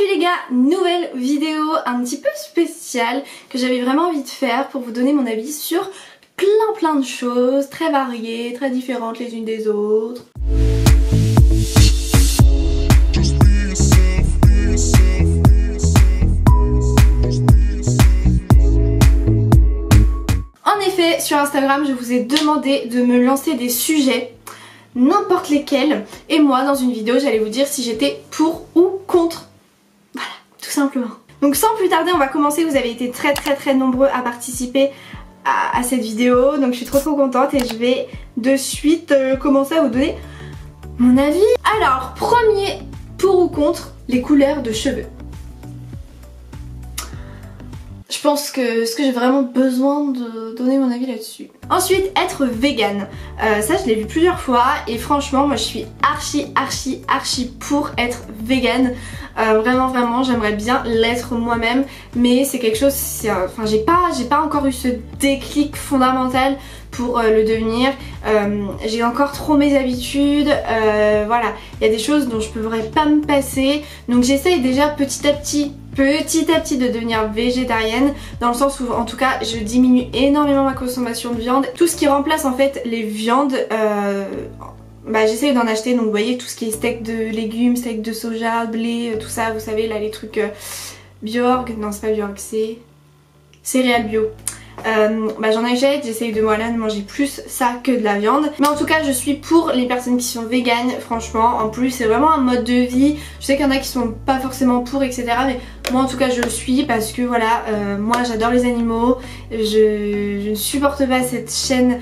Aujourd'hui les gars, nouvelle vidéo un petit peu spéciale que j'avais vraiment envie de faire pour vous donner mon avis sur plein de choses très variées, très différentes les unes des autres. En effet, sur Instagram, je vous ai demandé de me lancer des sujets, n'importe lesquels, et moi dans une vidéo j'allais vous dire si j'étais pour ou contre. Voilà, tout simplement. Donc sans plus tarder, on va commencer. Vous avez été très nombreux à participer à cette vidéo, donc je suis trop contente et je vais de suite commencer à vous donner mon avis. Alors, premier pour ou contre les couleurs de cheveux. Je pense que j'ai vraiment besoin de donner mon avis là-dessus. Ensuite, être vegan. Ça, je l'ai vu plusieurs fois et franchement, moi je suis archi pour être vegan. Vraiment, j'aimerais bien l'être moi-même, mais c'est quelque chose, enfin j'ai pas encore eu ce déclic fondamental pour le devenir. J'ai encore trop mes habitudes, voilà, il y a des choses dont je pourrais pas me passer, donc j'essaye déjà petit à petit de devenir végétarienne, dans le sens où en tout cas je diminue énormément ma consommation de viande. Tout ce qui remplace en fait les viandes, j'essaye d'en acheter, donc vous voyez tout ce qui est steak de légumes, steak de soja, blé, tout ça, vous savez là les trucs Bjorg, non c'est pas Bjorg, c'est céréales bio. J'en achète, j'essaye de de manger plus ça que de la viande, mais en tout cas je suis pour les personnes qui sont véganes. Franchement, en plus c'est vraiment un mode de vie. Je sais qu'il y en a qui sont pas forcément pour, etc., mais moi en tout cas je le suis parce que voilà, moi j'adore les animaux, je ne supporte pas cette chaîne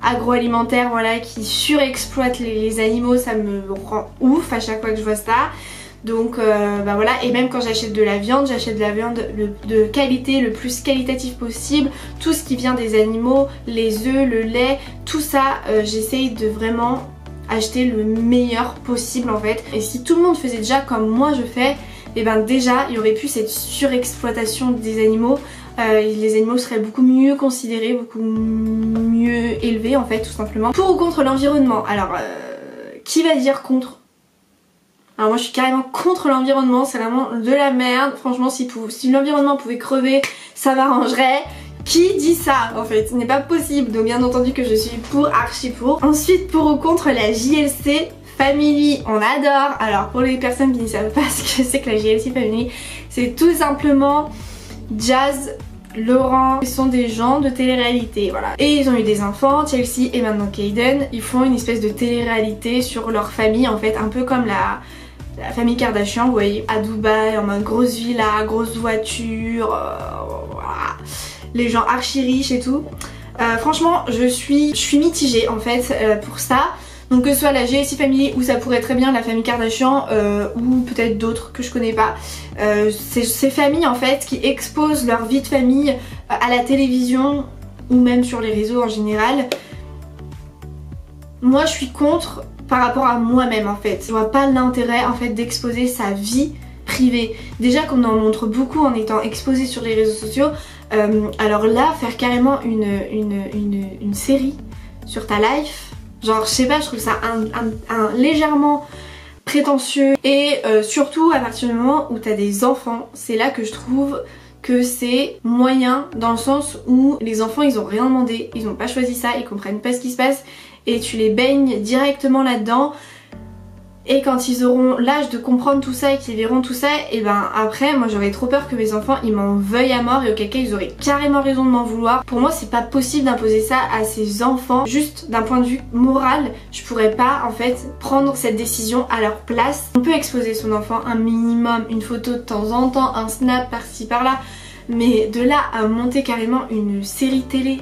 agroalimentaire, voilà, qui surexploite les animaux. Ça me rend ouf à chaque fois que je vois ça. Donc voilà, et même quand j'achète de la viande, j'achète de la viande de qualité, le plus qualitatif possible. Tout ce qui vient des animaux, les œufs, le lait, tout ça, j'essaye de vraiment acheter le meilleur possible en fait. Et si tout le monde faisait déjà comme moi je fais, et déjà il y aurait plus cette surexploitation des animaux. Les animaux seraient beaucoup mieux considérés, beaucoup mieux élevés en fait, tout simplement. Pour ou contre l'environnement? Alors, qui va dire contre? Alors moi je suis carrément contre l'environnement, c'est vraiment de la merde. Franchement si l'environnement pouvait crever, ça m'arrangerait. Qui dit ça en fait? Ce n'est pas possible, donc bien entendu que je suis pour, archi pour. Ensuite, pour ou contre la JLC Family, on adore. Alors pour les personnes qui ne savent pas ce que c'est que la JLC Family, c'est tout simplement Jazz, Laurent, ils sont des gens de télé-réalité, voilà. Et ils ont eu des enfants, Chelsea et maintenant Kaden. Ils font une espèce de télé-réalité sur leur famille en fait, un peu comme la famille Kardashian, vous voyez, à Dubaï, en mode grosse villa, grosse voiture, voilà. Les gens archi riches et tout. Franchement, je suis mitigée en fait pour ça. Donc que ce soit la JLC Family ou ça pourrait très bien la famille Kardashian ou peut-être d'autres que je connais pas. Ces familles en fait qui exposent leur vie de famille à la télévision ou même sur les réseaux en général. Moi je suis contre par rapport à moi-même en fait. Je vois pas l'intérêt en fait d'exposer sa vie privée. Déjà qu'on en montre beaucoup en étant exposé sur les réseaux sociaux. Alors là faire carrément une série sur ta life. Genre je sais pas, je trouve ça légèrement prétentieux. Et surtout à partir du moment où t'as des enfants, c'est là que je trouve que c'est moyen, dans le sens où les enfants ils ont rien demandé, ils ont pas choisi ça, ils comprennent pas ce qui se passe et tu les baignes directement là-dedans. Et quand ils auront l'âge de comprendre tout ça et qu'ils verront tout ça, et après moi j'aurais trop peur que mes enfants ils m'en veuillent à mort, et auquel cas ils auraient carrément raison de m'en vouloir. Pour moi c'est pas possible d'imposer ça à ces enfants. Juste d'un point de vue moral, je pourrais pas en fait prendre cette décision à leur place. On peut exposer son enfant un minimum, une photo de temps en temps, un snap par-ci par-là, mais de là à monter carrément une série télé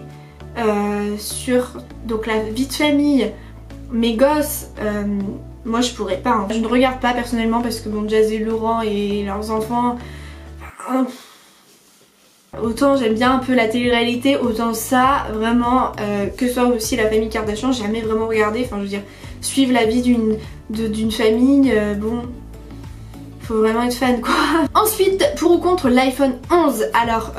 sur donc la vie de famille, mes gosses, moi je pourrais pas, hein. Je ne regarde pas personnellement parce que bon, Jazz et Laurent et leurs enfants, autant j'aime bien un peu la télé-réalité, autant ça vraiment, que ce soit aussi la famille Kardashian, j'ai jamais vraiment regardé. Enfin je veux dire, suivre la vie d'une famille, bon, faut vraiment être fan quoi. Ensuite, pour ou contre l'iPhone 11? Alors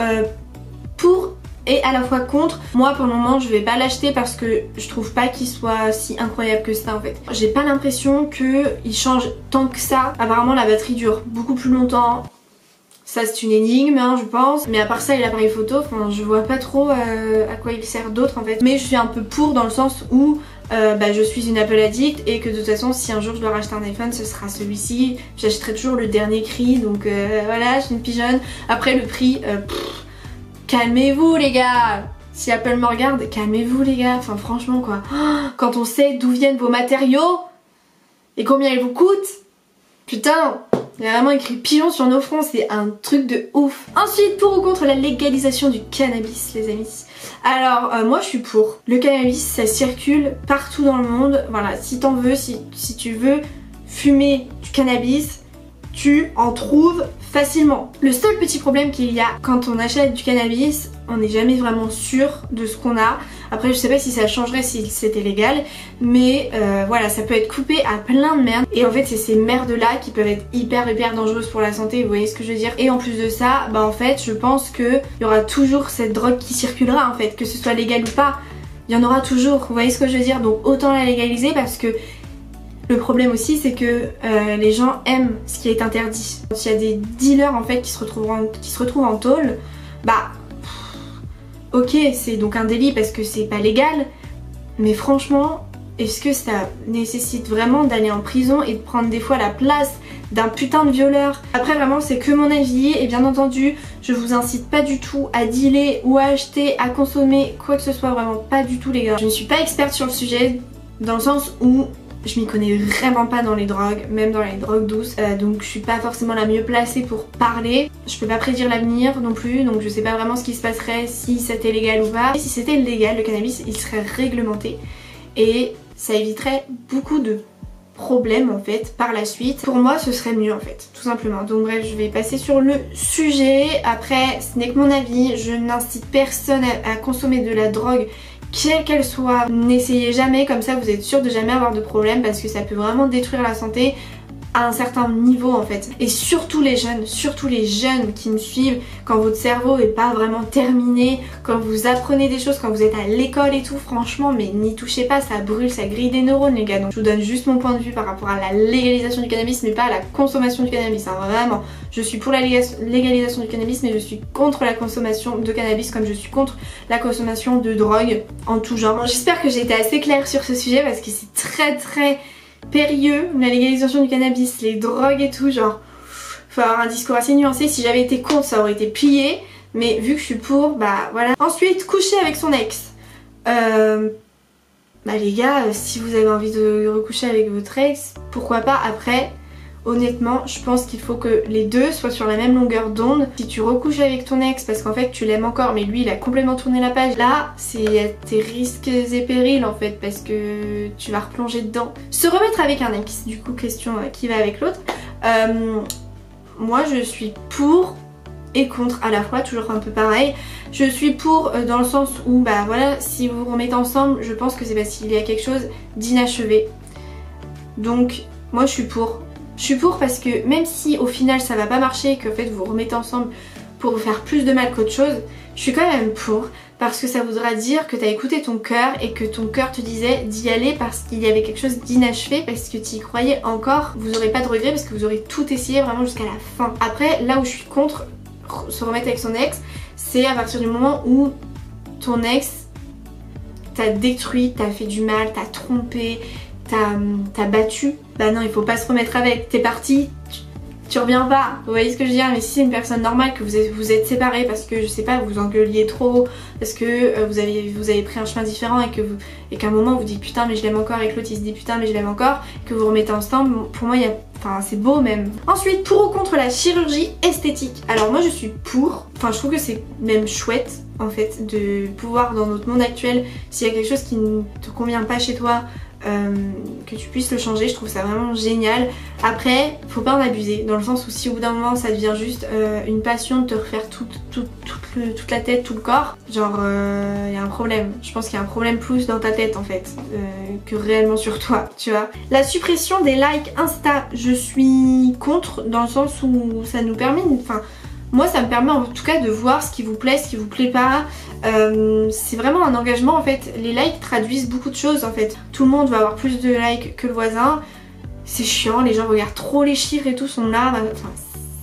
pour et à la fois contre. Moi pour le moment je vais pas l'acheter parce que je trouve pas qu'il soit si incroyable que ça en fait. J'ai pas l'impression qu'il change tant que ça. Apparemment la batterie dure beaucoup plus longtemps. Ça c'est une énigme hein, je pense. Mais à part ça et l'appareil photo, enfin, je vois pas trop à quoi il sert d'autre en fait. Mais je suis un peu pour dans le sens où je suis une Apple addict et que de toute façon si un jour je dois racheter un iPhone ce sera celui-ci. J'achèterai toujours le dernier cri donc voilà, je suis une pigeonne. Après le prix, calmez-vous les gars. Si Apple me regarde, calmez-vous les gars. Enfin franchement quoi. Quand on sait d'où viennent vos matériaux et combien ils vous coûtent, putain, il y a vraiment écrit pigeon sur nos fronts, c'est un truc de ouf. Ensuite, pour ou contre la légalisation du cannabis les amis. Alors moi je suis pour. Le cannabis ça circule partout dans le monde. Voilà, si t'en veux, si tu veux fumer du cannabis, tu en trouves facilement. Le seul petit problème qu'il y a quand on achète du cannabis, on n'est jamais vraiment sûr de ce qu'on a. Après je sais pas si ça changerait si c'était légal, mais voilà, ça peut être coupé à plein de merde. Et en fait c'est ces merdes là qui peuvent être hyper dangereuses pour la santé, vous voyez ce que je veux dire. Et en plus de ça, bah en fait je pense qu'il y aura toujours cette drogue qui circulera en fait, que ce soit légal ou pas, il y en aura toujours, vous voyez ce que je veux dire. Donc autant la légaliser parce que le problème aussi c'est que les gens aiment ce qui est interdit. Quand il y a des dealers en fait qui se retrouvent en tôle, bah ok c'est donc un délit parce que c'est pas légal, mais franchement est-ce que ça nécessite vraiment d'aller en prison et de prendre des fois la place d'un putain de violeur? Après vraiment c'est que mon avis et bien entendu je vous incite pas du tout à dealer ou à acheter, à consommer quoi que ce soit, vraiment pas du tout les gars. Je ne suis pas experte sur le sujet dans le sens où je m'y connais vraiment pas dans les drogues, même dans les drogues douces, donc je suis pas forcément la mieux placée pour parler. Je peux pas prédire l'avenir non plus, donc je sais pas vraiment ce qui se passerait si c'était légal ou pas. Et si c'était légal, le cannabis, il serait réglementé et ça éviterait beaucoup de problèmes en fait par la suite. Pour moi ce serait mieux en fait, tout simplement. Donc bref, je vais passer sur le sujet. Après ce n'est que mon avis, je n'incite personne à consommer de la drogue quelle qu'elle soit. N'essayez jamais, comme ça vous êtes sûr de jamais avoir de problème parce que ça peut vraiment détruire la santé à un certain niveau en fait. Et surtout les jeunes qui me suivent, quand votre cerveau est pas vraiment terminé, quand vous apprenez des choses, quand vous êtes à l'école et tout, franchement mais n'y touchez pas, ça brûle, ça grille des neurones les gars. Donc je vous donne juste mon point de vue par rapport à la légalisation du cannabis mais pas à la consommation du cannabis hein. Vraiment, je suis pour la légalisation du cannabis mais je suis contre la consommation de cannabis comme je suis contre la consommation de drogue en tout genre. J'espère que j'ai été assez claire sur ce sujet parce que c'est très périlleux, la légalisation du cannabis, les drogues et tout, genre faut avoir un discours assez nuancé. Si j'avais été contre ça aurait été plié, mais vu que je suis pour, bah voilà. Ensuite, coucher avec son ex. Bah les gars, si vous avez envie de recoucher avec votre ex, pourquoi pas. Après, honnêtement, je pense qu'il faut que les deux soient sur la même longueur d'onde. Si tu recouches avec ton ex parce qu'en fait tu l'aimes encore mais lui il a complètement tourné la page, là c'est tes risques et périls en fait parce que tu vas replonger dedans. Se remettre avec un ex, du coup question qui va avec l'autre. Moi je suis pour et contre à la fois, toujours un peu pareil. Je suis pour dans le sens où bah voilà, si vous vous remettez ensemble, je pense que c'est parce qu'il y a quelque chose d'inachevé. Donc moi je suis pour. Je suis pour parce que même si au final ça va pas marcher, que en fait vous vous remettez ensemble pour vous faire plus de mal qu'autre chose, je suis quand même pour parce que ça voudra dire que t'as écouté ton cœur et que ton cœur te disait d'y aller parce qu'il y avait quelque chose d'inachevé, parce que tu y croyais encore. Vous aurez pas de regrets parce que vous aurez tout essayé vraiment jusqu'à la fin. Après là où je suis contre se remettre avec son ex, c'est à partir du moment où ton ex t'a détruit, t'a fait du mal, t'a trompé, t'as battu. Bah non, il faut pas se remettre avec, t'es parti, tu reviens pas, vous voyez ce que je veux dire. Mais si c'est une personne normale, que vous êtes séparés parce que je sais pas, vous engueuliez trop, parce que vous avez pris un chemin différent et qu'à un moment vous dites putain mais je l'aime encore et que l'autre il se dit putain mais je l'aime encore, que vous remettez ensemble, pour moi c'est beau même. Ensuite, pour ou contre la chirurgie esthétique. Alors moi je suis pour, enfin je trouve que c'est même chouette en fait de pouvoir dans notre monde actuel, s'il y a quelque chose qui ne te convient pas chez toi, que tu puisses le changer. Je trouve ça vraiment génial. Après faut pas en abuser dans le sens où si au bout d'un moment ça devient juste une passion de te refaire toute la tête, tout le corps, genre y a un problème. Je pense qu'il y a un problème plus dans ta tête en fait que réellement sur toi, tu vois. La suppression des likes Insta, je suis contre dans le sens où ça nous permet, enfin Moi ça me permet en tout cas de voir ce qui vous plaît, ce qui vous plaît pas. C'est vraiment un engagement en fait. Les likes traduisent beaucoup de choses en fait. Tout le monde va avoir plus de likes que le voisin. C'est chiant, les gens regardent trop les chiffres et tout, sont là, enfin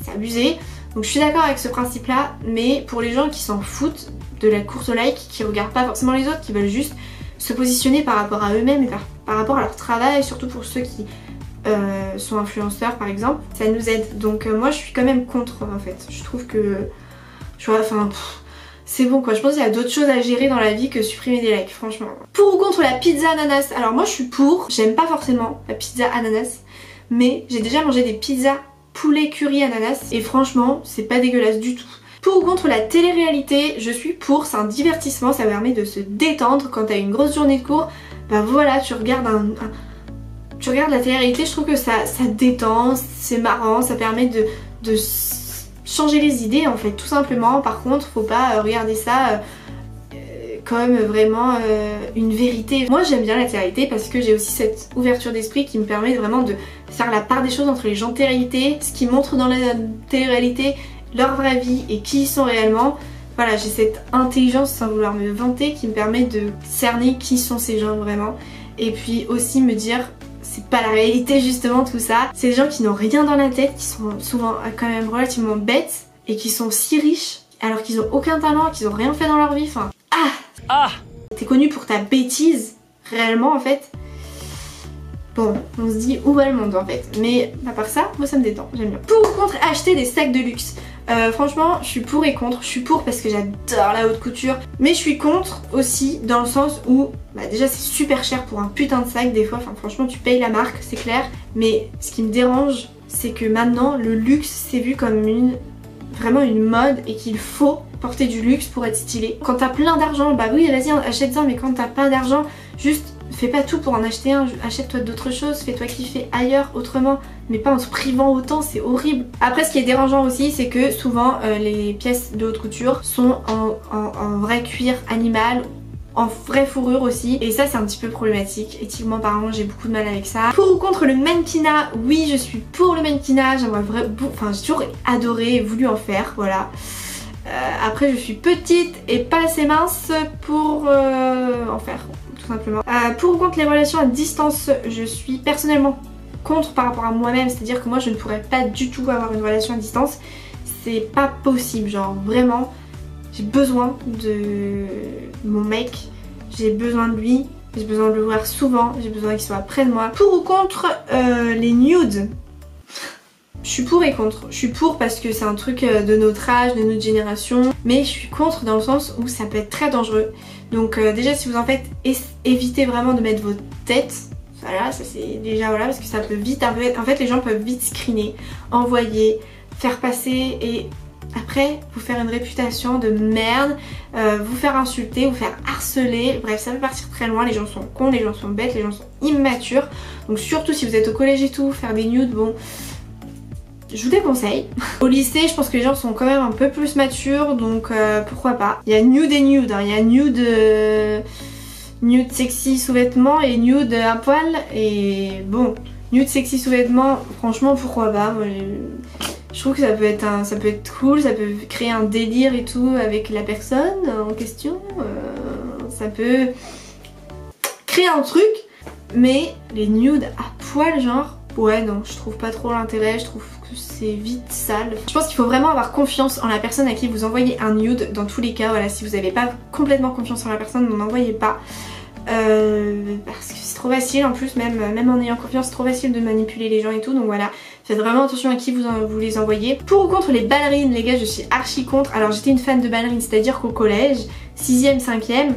c'est abusé. Donc je suis d'accord avec ce principe là, mais pour les gens qui s'en foutent de la course au like, qui regardent pas forcément les autres, qui veulent juste se positionner par rapport à eux-mêmes et par rapport à leur travail, surtout pour ceux qui sont influenceurs par exemple, ça nous aide. Donc moi je suis quand même contre en fait. Je trouve que, tu vois, enfin c'est bon quoi, je pense qu'il y a d'autres choses à gérer dans la vie que supprimer des likes franchement. Pour ou contre la pizza ananas? Alors moi je suis pour, j'aime pas forcément la pizza ananas, mais j'ai déjà mangé des pizzas poulet curry ananas et franchement c'est pas dégueulasse du tout. Pour ou contre la télé-réalité? Je suis pour, c'est un divertissement, ça permet de se détendre quand t'as une grosse journée de cours. Bah voilà, tu regardes tu regardes la télé-réalité, je trouve que ça détend, c'est marrant, ça permet de changer les idées en fait, tout simplement. Par contre, faut pas regarder ça comme vraiment une vérité. Moi j'aime bien la télé-réalité parce que j'ai aussi cette ouverture d'esprit qui me permet vraiment de faire la part des choses entre les gens de télé-réalité, ce qu'ils montrent dans la télé-réalité, leur vraie vie et qui ils sont réellement. Voilà, j'ai cette intelligence sans vouloir me vanter qui me permet de cerner qui sont ces gens vraiment. Et puis aussi me dire, c'est pas la réalité justement tout ça. C'est des gens qui n'ont rien dans la tête, qui sont souvent quand même relativement bêtes et qui sont si riches alors qu'ils ont aucun talent, qu'ils ont rien fait dans leur vie. Enfin, t'es connu pour ta bêtise réellement en fait. Bon, on se dit où va le monde en fait. Mais à part ça, moi ça me détend, j'aime bien. Pour ou contre acheter des sacs de luxe? Franchement, je suis pour et contre. Je suis pour parce que j'adore la haute couture. Mais je suis contre aussi dans le sens où bah déjà c'est super cher pour un putain de sac des fois. Enfin franchement tu payes la marque, c'est clair. Mais ce qui me dérange, c'est que maintenant le luxe c'est vu comme vraiment une mode et qu'il faut porter du luxe pour être stylé. Quand t'as plein d'argent, bah oui vas-y achète-en, mais quand t'as pas d'argent, juste fais pas tout pour en acheter un, achète-toi d'autres choses, fais-toi kiffer ailleurs autrement, mais pas en te privant autant, c'est horrible. Après ce qui est dérangeant aussi, c'est que souvent les pièces de haute couture sont en vrai cuir animal, en vraie fourrure aussi, et ça c'est un petit peu problématique. Éthiquement parlant, j'ai beaucoup de mal avec ça. Pour ou contre le mannequinat? Oui, je suis pour le mannequinat, j'aimerais vraiment, enfin j'ai toujours adoré et voulu en faire, voilà. Après je suis petite et pas assez mince pour en faire, tout simplement. Pour ou contre les relations à distance? Je suis personnellement contre par rapport à moi-même, c'est-à-dire que moi je ne pourrais pas du tout avoir une relation à distance. C'est pas possible, genre vraiment j'ai besoin de mon mec, j'ai besoin de lui, j'ai besoin de le voir souvent, j'ai besoin qu'il soit près de moi. Pour ou contre les nudes? Je suis pour et contre. Je suis pour parce que c'est un truc de notre âge, de notre génération, mais je suis contre dans le sens où ça peut être très dangereux. Donc déjà si vous en faites, évitez vraiment de mettre votre tête. Voilà, ça c'est déjà voilà, parce que ça peut vite, en fait les gens peuvent vite screener, envoyer, faire passer et après vous faire une réputation de merde, vous faire insulter, vous faire harceler, bref ça peut partir très loin, les gens sont cons, les gens sont bêtes, les gens sont immatures. Donc surtout si vous êtes au collège et tout, faire des nudes, bon, je vous déconseille. Au lycée je pense que les gens sont quand même un peu plus matures, donc pourquoi pas. Il y a nude et nude, hein. Il y a nude sexy sous-vêtements et nude à poil, et bon, nude sexy sous-vêtements, franchement pourquoi pas. Moi, je trouve que ça peut être cool, ça peut créer un délire et tout avec la personne en question, ça peut créer un truc, mais les nudes à poil genre, ouais non, je trouve pas trop l'intérêt, je trouve que c'est vite sale. Je pense qu'il faut vraiment avoir confiance en la personne à qui vous envoyez un nude dans tous les cas, voilà, si vous n'avez pas complètement confiance en la personne, n'en envoyez pas. Parce que c'est trop facile en plus, même en ayant confiance, c'est trop facile de manipuler les gens et tout, donc voilà, faites vraiment attention à qui vous les envoyez. Pour ou contre les ballerines? Les gars, je suis archi contre. Alors j'étais une fan de ballerines, c'est-à-dire qu'au collège, 6ème, 5ème,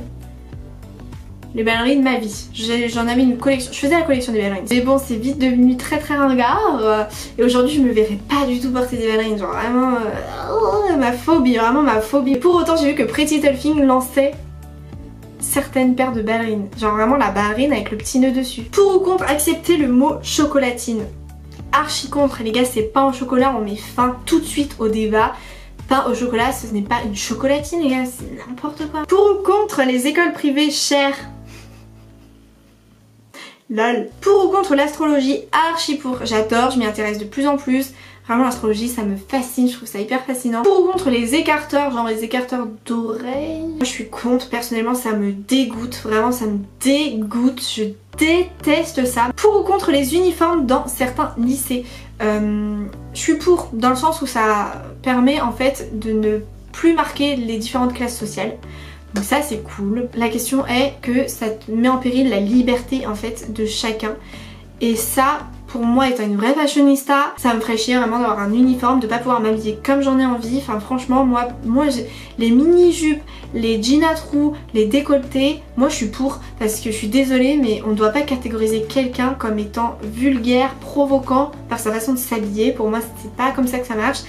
les ballerines ma vie. J'en avais une collection, je faisais la collection des ballerines. Mais bon, c'est vite devenu très très ringard, et aujourd'hui je me verrais pas du tout porter des ballerines, genre vraiment ma phobie, vraiment ma phobie. Pour autant j'ai vu que Pretty Little Thing lançait certaines paires de ballerines, genre vraiment la ballerine avec le petit nœud dessus. Pour ou contre accepter le mot chocolatine? Archi contre les gars, c'est pain au chocolat, on met fin tout de suite au débat. Pain au chocolat, ce n'est pas une chocolatine les gars, c'est n'importe quoi. Pour ou contre les écoles privées chères? Lol. Pour ou contre l'astrologie? Archi pour, j'adore, je m'y intéresse de plus en plus. Vraiment l'astrologie ça me fascine, je trouve ça hyper fascinant. Pour ou contre les écarteurs, genre les écarteurs d'oreilles, moi je suis contre, personnellement ça me dégoûte, vraiment ça me dégoûte, je déteste ça. Pour ou contre les uniformes dans certains lycées, je suis pour dans le sens où ça permet en fait de ne plus marquer les différentes classes sociales. Donc ça c'est cool. La question est que ça met en péril la liberté en fait de chacun. Et ça, pour moi étant une vraie fashionista, ça me ferait chier vraiment d'avoir un uniforme, de pas pouvoir m'habiller comme j'en ai envie. Enfin franchement moi les mini-jupes, les jeans à trous, les décolletés, moi je suis pour, parce que je suis désolée mais on ne doit pas catégoriser quelqu'un comme étant vulgaire, provoquant par sa façon de s'habiller. Pour moi c'est pas comme ça que ça marche.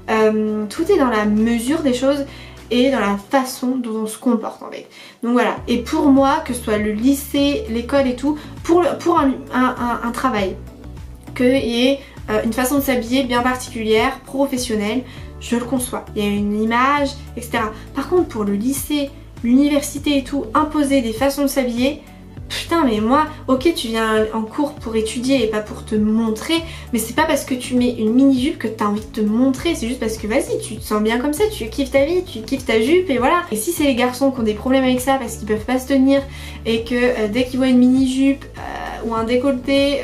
Tout est dans la mesure des choses et dans la façon dont on se comporte en fait. Donc voilà, et pour moi, que ce soit le lycée, l'école et tout, pour un travail, qu'il y ait une façon de s'habiller bien particulière, professionnelle, je le conçois. Il y a une image, etc. Par contre pour le lycée, l'université et tout, imposer des façons de s'habiller, putain mais moi, ok tu viens en cours pour étudier et pas pour te montrer, mais c'est pas parce que tu mets une mini-jupe que t'as envie de te montrer, c'est juste parce que vas-y tu te sens bien comme ça, tu kiffes ta vie, tu kiffes ta jupe et voilà. Et si c'est les garçons qui ont des problèmes avec ça parce qu'ils peuvent pas se tenir et que dès qu'ils voient une mini-jupe ou un décolleté,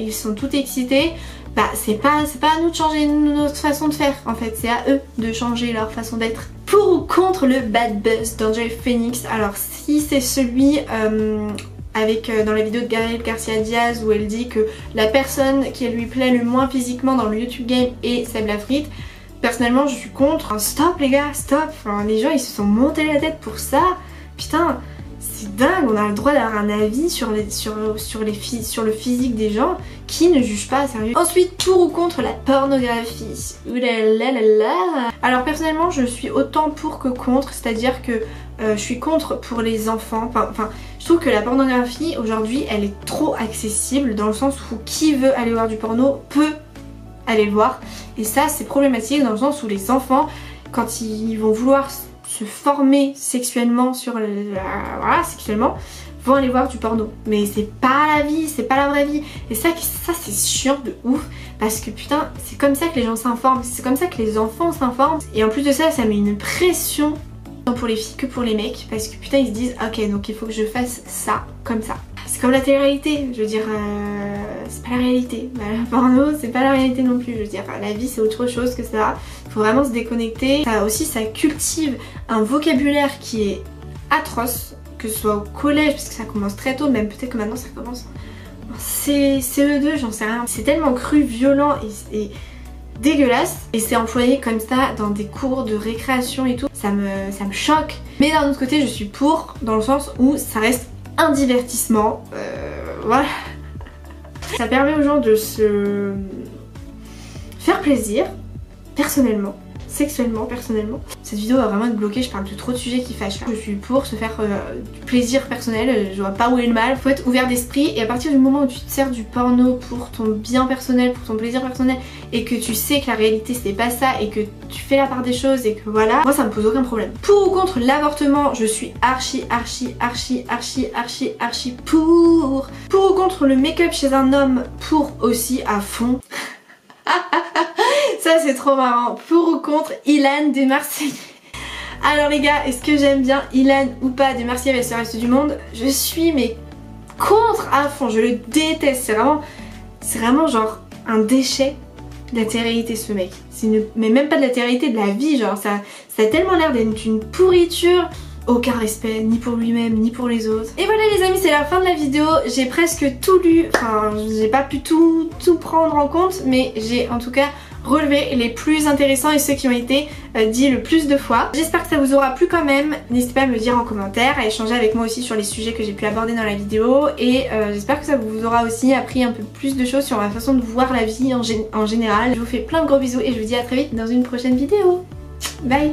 ils sont tout excités, bah c'est pas à nous de changer notre façon de faire en fait, c'est à eux de changer leur façon d'être. Pour ou contre le bad buzz d'Angel Phoenix, alors si c'est celui avec dans la vidéo de Gaël Garcia Diaz où elle dit que la personne qui lui plaît le moins physiquement dans le YouTube game est Seb Lafrite, personnellement je suis contre. Stop les gars, stop, enfin, les gens ils se sont montés la tête pour ça, putain c'est dingue, on a le droit d'avoir un avis sur le physique des gens, qui ne juge pas, sérieux. Ensuite, pour ou contre la pornographie. Oulalalala. Alors personnellement je suis autant pour que contre, c'est-à-dire que je suis contre pour les enfants, enfin je trouve que la pornographie aujourd'hui elle est trop accessible dans le sens où qui veut aller voir du porno peut aller le voir, et ça c'est problématique dans le sens où les enfants quand ils vont vouloir se former sexuellement voilà, sexuellement, vont aller voir du porno. Mais c'est pas la vie, c'est pas la vraie vie. Et ça c'est chiant de ouf, parce que putain, c'est comme ça que les gens s'informent, c'est comme ça que les enfants s'informent. Et en plus de ça, ça met une pression tant pour les filles que pour les mecs, parce que putain ils se disent ok donc il faut que je fasse ça, comme ça. C'est comme la télé-réalité, je veux dire, c'est pas la réalité. Bah, le porno, c'est pas la réalité non plus. Je veux dire, la vie, c'est autre chose que ça. Il faut vraiment se déconnecter. Ça aussi, ça cultive un vocabulaire qui est atroce, que ce soit au collège, parce que ça commence très tôt, même peut-être que maintenant ça commence en CE2, j'en sais rien. C'est tellement cru, violent et dégueulasse, et c'est employé comme ça dans des cours de récréation et tout. Ça me choque. Mais d'un autre côté, je suis pour, dans le sens où ça reste un divertissement, voilà. Ça permet aux gens de se faire plaisir, personnellement, sexuellement, personnellement. Cette vidéo va vraiment être bloquée, je parle de trop de sujets qui fâchent. Je suis pour se faire du plaisir personnel, je vois pas où est le mal. Faut être ouvert d'esprit, et à partir du moment où tu te sers du porno pour ton bien personnel, pour ton plaisir personnel, et que tu sais que la réalité c'est pas ça, et que tu fais la part des choses, et que voilà, moi ça me pose aucun problème. Pour ou contre l'avortement, je suis archi pour. Pour ou contre le make-up chez un homme, pour aussi à fond. Ça c'est trop marrant. Pour ou contre Ilan des Marseillais. Alors les gars, est-ce que j'aime bien Ilan ou pas des Marseillais avec le reste du monde? Je suis mais contre à fond, je le déteste. C'est vraiment genre un déchet de la télé-réalité ce mec. Mais même pas de la télé-réalité, de la vie, genre ça a tellement l'air d'être une pourriture. Aucun respect, ni pour lui-même, ni pour les autres. Et voilà les amis, c'est la fin de la vidéo. J'ai presque tout lu, enfin j'ai pas pu tout prendre en compte, mais j'ai en tout cas relevé les plus intéressants et ceux qui ont été dits le plus de fois. J'espère que ça vous aura plu quand même. N'hésitez pas à me le dire en commentaire, à échanger avec moi aussi sur les sujets que j'ai pu aborder dans la vidéo, et j'espère que ça vous aura aussi appris un peu plus de choses sur ma façon de voir la vie en général. Je vous fais plein de gros bisous et je vous dis à très vite dans une prochaine vidéo. Bye.